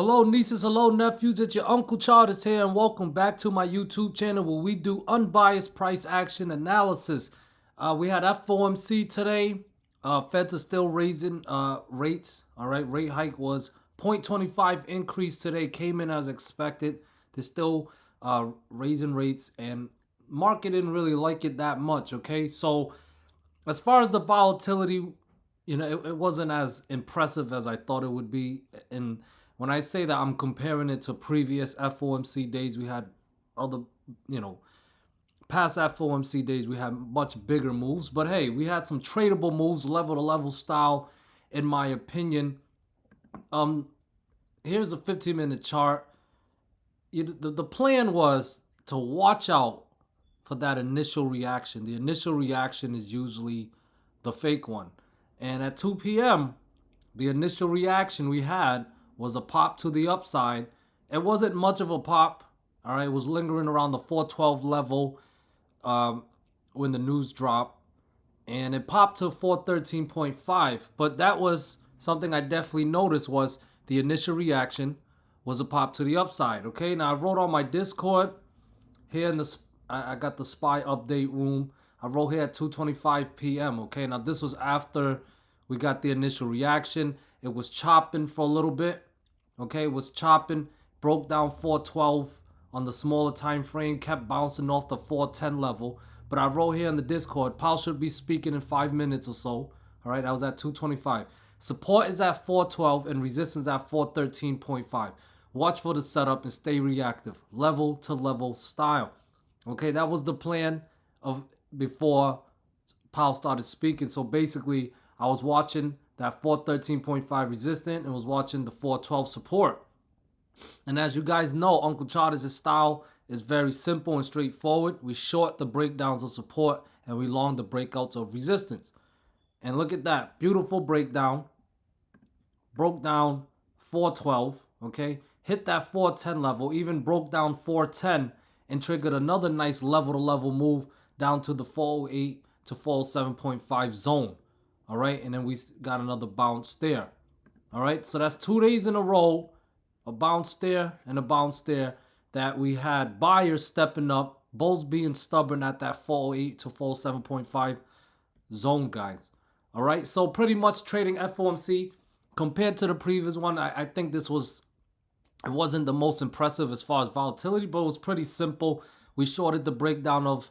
Hello nieces, hello nephews, it's your Uncle Charles here and welcome back to my YouTube channel where we do unbiased price action analysis. We had FOMC today. Feds are still raising rates. All right, rate hike was 0.25 increase today, came in as expected. They're still raising rates and market didn't really like it that much, okay? So as far as the volatility, it wasn't as impressive as I thought it would be. And when I say that, I'm comparing it to previous FOMC days. We had other, past FOMC days, we had much bigger moves. But hey, we had some tradable moves, level to level style, in my opinion. Here's a 15-minute chart. The plan was to watch out for that initial reaction. The initial reaction is usually the fake one. And at 2 p.m., the initial reaction we had was a pop to the upside. It wasn't much of a pop. All right, it was lingering around the 412 level when the news dropped. And it popped to 413.5. But that was something I definitely noticed was the initial reaction was a pop to the upside. Okay, now I wrote on my Discord here in the I got the SPY update room. I wrote here at 2:25 p.m. Okay, now this was after we got the initial reaction. It was chopping for a little bit. Okay, it was chopping, broke down 412 on the smaller time frame, kept bouncing off the 410 level. But I wrote here in the Discord, Paul should be speaking in 5 minutes or so. All right, I was at 2:25. Support is at 412 and resistance at 413.5. Watch for the setup and stay reactive, level to level style. Okay, that was the plan of before Powell started speaking. So basically, I was watching that 413.5 resistance and was watching the 412 support. And as you guys know, Uncle Charles' style is very simple and straightforward. We short the breakdowns of support and we long the breakouts of resistance. And look at that. Beautiful breakdown. Broke down 412, okay? Hit that 410 level, even broke down 410 and triggered another nice level-to-level move down to the 408 to 407.5 zone. All right, and then we got another bounce there. All right, so that's 2 days in a row, a bounce there and a bounce there, that we had buyers stepping up, bulls being stubborn at that 408 to 407.5 zone, guys. All right, so pretty much trading FOMC compared to the previous one. I think this was, it wasn't the most impressive as far as volatility, but it was pretty simple. We shorted the breakdown of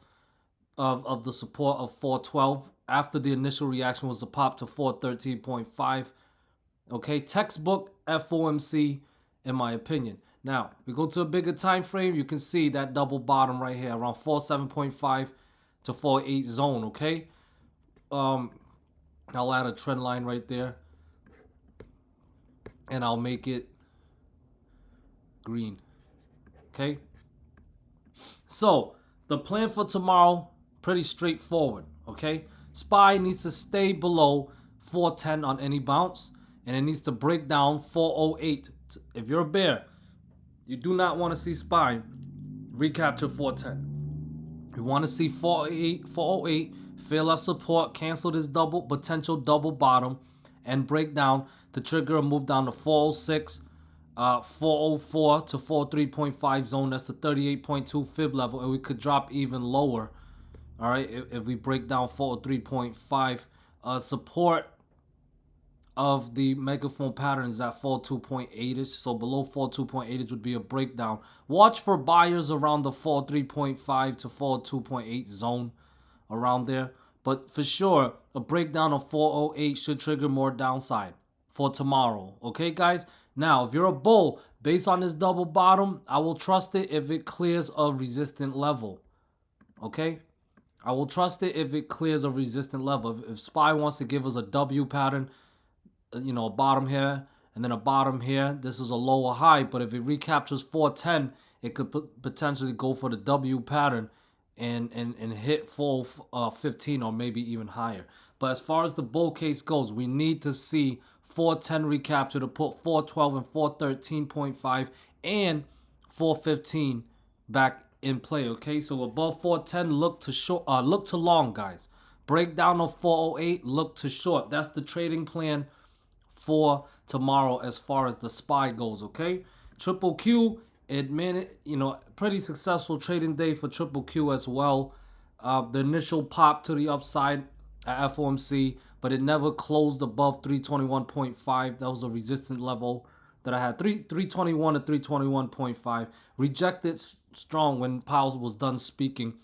the support of 412 after the initial reaction was a pop to 413.5. Okay, textbook FOMC in my opinion. Now, we go to a bigger time frame. You can see that double bottom right here around 47.5 to 48 zone, okay? I'll add a trend line right there. And I'll make it green. Okay? So, the plan for tomorrow, pretty straightforward, okay? SPY needs to stay below 410 on any bounce, and it needs to break down 408. If you're a bear, you do not want to see SPY recapture 410. You want to see 408, fail off support, cancel this potential double bottom, and break down the trigger and move down to 406, 404 to 43.5 zone. That's the 38.2 fib level, and we could drop even lower. All right, if we break down 403.5, support of the megaphone patterns at 42.8ish. So below 42.8ish would be a breakdown. Watch for buyers around the 43.5 to 42.8 zone, around there. But for sure, a breakdown of 408 should trigger more downside for tomorrow. Okay, guys? Now, if you're a bull, based on this double bottom, I will trust it if it clears a resistant level. Okay? I will trust it if it clears a resistant level. If SPY wants to give us a W pattern, a bottom here and then a bottom here, this is a lower high. But if it recaptures 410, it could potentially go for the W pattern and hit 415 or maybe even higher. But as far as the bull case goes, we need to see 410 recapture to put 412 and 413.5 and 415 back in play. Okay, so above 410, look to short, look to long, guys. Breakdown of 408, look to short. That's the trading plan for tomorrow as far as the SPY goes, okay? Triple Q, pretty successful trading day for Triple Q as well. The initial pop to the upside at FOMC, but it never closed above 321.5. That was a resistant level that I had. 321 to 321.5. Rejected strong when Powell was done speaking.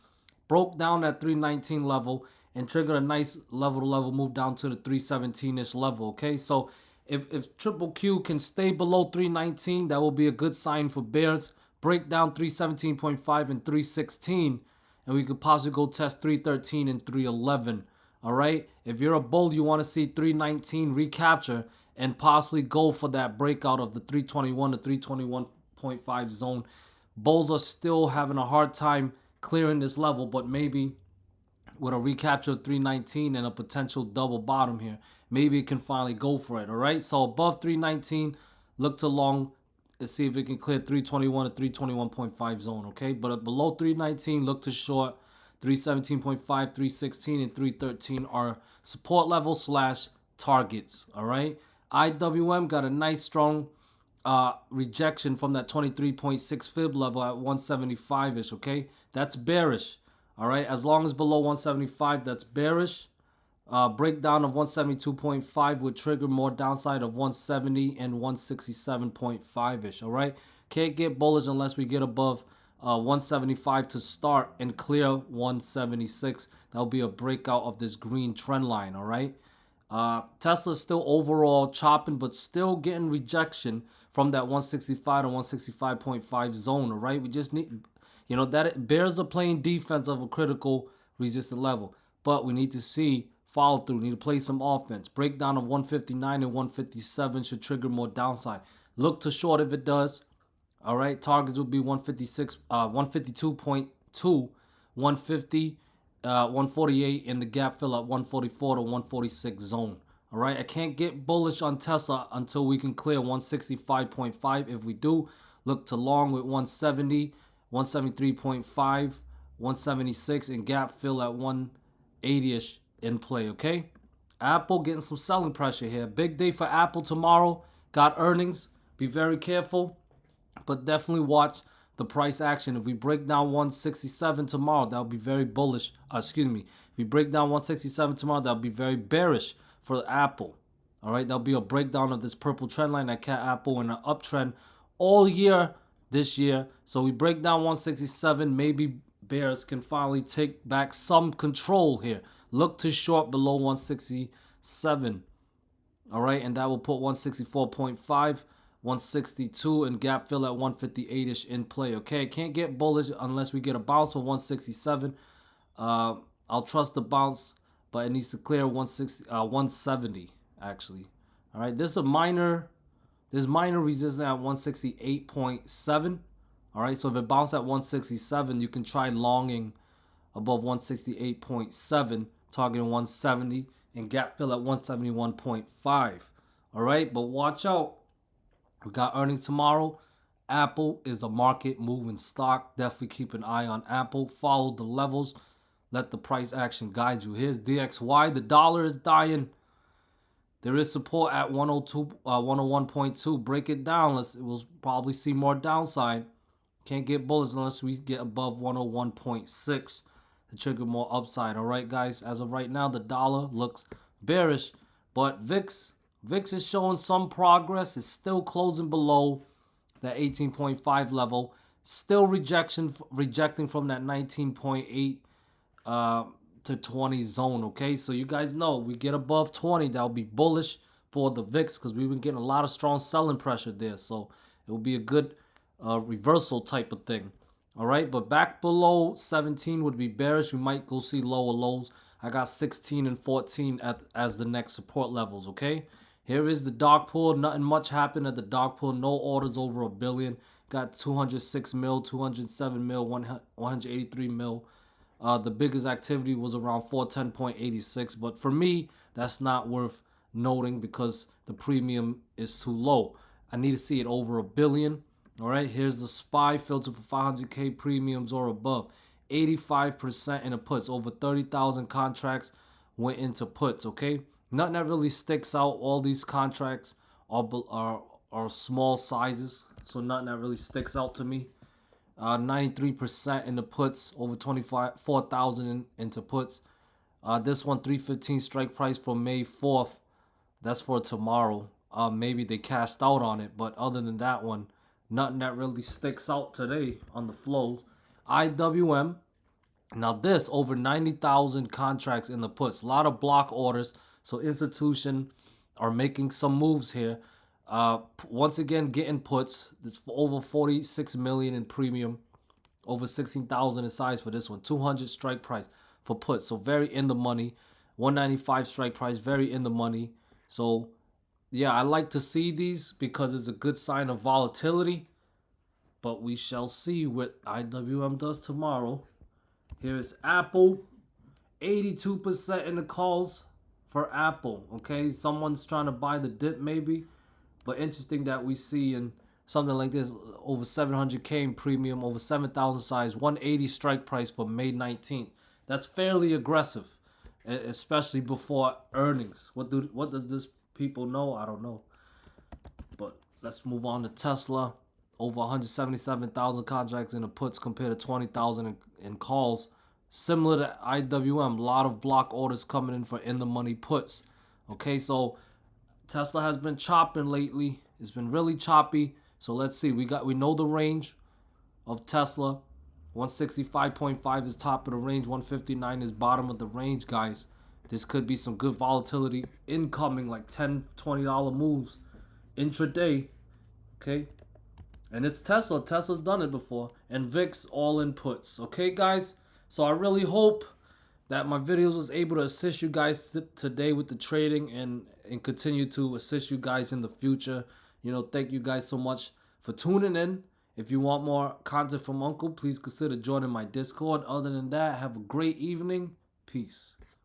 Broke down that 319 level and triggered a nice level move down to the 317-ish level, okay? So if Triple Q can stay below 319, that will be a good sign for bears. Break down 317.5 and 316, and we could possibly go test 313 and 311. All right. If you're a bull, you want to see 319 recapture and possibly go for that breakout of the 321 to 321.5 zone. Bulls are still having a hard time clearing this level, but maybe with a recapture of 319 and a potential double bottom here, maybe it can finally go for it. All right. So above 319, look to long. Let's see if it can clear 321 to 321.5 zone. Okay. But below 319, look to short. 317.5, 316, and 313 are support level / targets. All right. IWM got a nice strong rejection from that 23.6 fib level at 175-ish. Okay. That's bearish. All right. As long as below 175, that's bearish. Breakdown of 172.5 would trigger more downside of 170 and 167.5-ish. All right. Can't get bullish unless we get above 175 to start and clear 176. That'll be a breakout of this green trend line. All right. Tesla's still overall chopping, but still getting rejection from that 165 to 165.5 zone. All right. We just need, that bears are playing defense of a critical resistant level, but we need to see follow through. We need to play some offense. Breakdown of 159 and 157 should trigger more downside. Look to short if it does. All right, targets will be 156, 152.2, 150, 148, and the gap fill at 144 to 146 zone. All right, I can't get bullish on Tesla until we can clear 165.5. If we do, look to long with 170, 173.5, 176, and gap fill at 180-ish in play, okay? Apple getting some selling pressure here. Big day for Apple tomorrow. Got earnings. Be very careful. But definitely watch the price action. If we break down 167 tomorrow, that'll be very bullish. If we break down 167 tomorrow, that'll be very bearish for Apple. All right, that'll be a breakdown of this purple trend line that kept Apple in an uptrend all year this year. So we break down 167. Maybe bears can finally take back some control here. Look to short below 167. All right, and that will put 164.5. 162 and gap fill at 158-ish in play. Okay, can't get bullish unless we get a bounce for 167. I'll trust the bounce, but it needs to clear 170 actually. All right, there's minor resistance at 168.7. All right, so if it bounced at 167, you can try longing above 168.7, targeting 170 and gap fill at 171.5. All right, but watch out. We got earnings tomorrow. Apple is a market moving stock. Definitely keep an eye on Apple. Follow the levels. Let the price action guide you. Here's DXY. The dollar is dying. There is support at 101.2. Break it down. We'll probably see more downside. Can't get bullish unless we get above 101.6 to trigger more upside. All right, guys. As of right now, the dollar looks bearish, but VIX is showing some progress. It's still closing below that 18.5 level. Still rejecting from that 19.8 to 20 zone. Okay, so you guys know we get above 20, that'll be bullish for the VIX because we've been getting a lot of strong selling pressure there. So it will be a good reversal type of thing. All right, but back below 17 would be bearish. We might go see lower lows. I got 16 and 14 as the next support levels. Okay. Here is the dark pool. Nothing much happened at the dark pool. No orders over $1 billion. Got 206 mil, 207 mil, 183 mil. The biggest activity was around 410.86. But for me, that's not worth noting because the premium is too low. I need to see it over $1 billion. All right, here's the SPY filter for 500K premiums or above. 85% in the puts. Over 30,000 contracts went into puts, okay? Nothing that really sticks out. All these contracts are small sizes, so nothing that really sticks out to me. 93% in the puts, over 4,000 into puts. This one 315 strike price for May 4th. That's for tomorrow. Maybe they cashed out on it, but other than that one, nothing that really sticks out today on the flows. IWM. Now this over 90,000 contracts in the puts. A lot of block orders. So institution are making some moves here. Once again, getting puts. It's over 46 million in premium. Over 16,000 in size for this one. 200 strike price for puts. So very in the money. 195 strike price. Very in the money. So yeah, I like to see these because it's a good sign of volatility. But we shall see what IWM does tomorrow. Here is Apple. 82% in the calls for Apple. Okay, someone's trying to buy the dip maybe. But interesting that we see in something like this over 700K in premium, over 7,000 size, 180 strike price for May 19th. That's fairly aggressive, especially before earnings. What does this people know? I don't know. But let's move on to Tesla. Over 177,000 contracts in the puts compared to 20,000 in calls. Similar to IWM, a lot of block orders coming in for in the money puts. Okay, so Tesla has been chopping lately. It's been really choppy. So let's see. We know the range of Tesla. 165.5 is top of the range. 159 is bottom of the range, guys. This could be some good volatility incoming, like $10, $20 moves intraday. Okay. And it's Tesla. Tesla's done it before. And VIX all in puts. Okay, guys? So I really hope that my videos was able to assist you guys today with the trading and continue to assist you guys in the future. You know, thank you guys so much for tuning in. If you want more content from Uncle, please consider joining my Discord. Other than that, have a great evening. Peace.